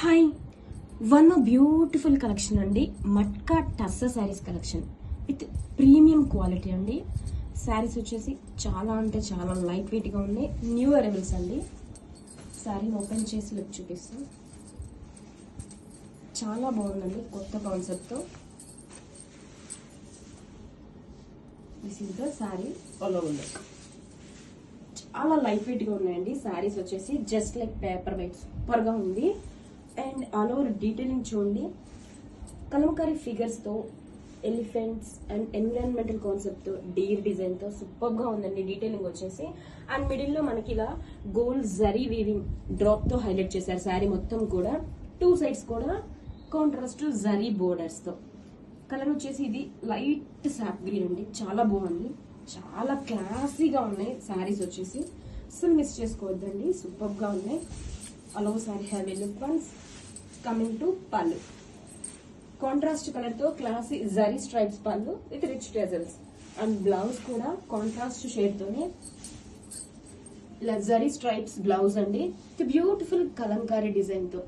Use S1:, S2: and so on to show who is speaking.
S1: Hi, one beautiful collection అండి. Matka tussar saris collection with premium quality అండి. శారీస్ వచ్చేసి చాలా అంటే చాలా లైట్ వెయిట్గా ఉన్నాయి. న్యూ అరైవల్స్ అండి. శారీని ఓపెన్ చేసి లుక్ చూపిస్తాం. చాలా బాగుందండి, కొత్త కాన్సెప్ట్తో. This is the sari all over look. చాలా లైట్ వెయిట్గా ఉన్నాయండి. శారీస్ వచ్చేసి జస్ట్ లైక్ పేపర్ వెయిట్ సూపర్గా ఉంది. అండ్ ఆల్ ఓవర్ డీటెయిలింగ్ చూడండి. కలంకారీ ఫిగర్స్తో, ఎలిఫెంట్స్ అండ్ ఎన్విరాన్మెంటల్ కాన్సెప్ట్తో, డీర్ డిజైన్తో సూపర్గా ఉందండి డీటెయిలింగ్ వచ్చేసి. అండ్ మిడిల్లో మనకి ఇలా గోల్డ్ జరీ వీవింగ్ డ్రాప్తో హైలైట్ చేశారు శారీ మొత్తం కూడా. టూ సైడ్స్ కూడా కాంట్రాస్ట్ జరీ బోర్డర్స్తో. కలర్ వచ్చేసి ఇది లైట్ సాప్ గ్రీన్ అండి. చాలా బాగుంది, చాలా క్లాసీగా ఉన్నాయి శారీస్ వచ్చేసి. అసలు మిస్ చేసుకోవద్దండి, సూపర్గా ఉన్నాయి. అలో sari have a look once. Coming to పళ్ళు, కాంట్రాస్ట్ కలర్ తో క్లాసీ జరీ స్ట్రైప్స్ పళ్ళు with rich tassels. And blouse కూడా కాంట్రాస్ట్ షేడ్ తోనే జరీ స్ట్రైప్స్ బ్లౌజ్ అండి. బ్యూటిఫుల్ కలంకారీ డిజైన్ తో.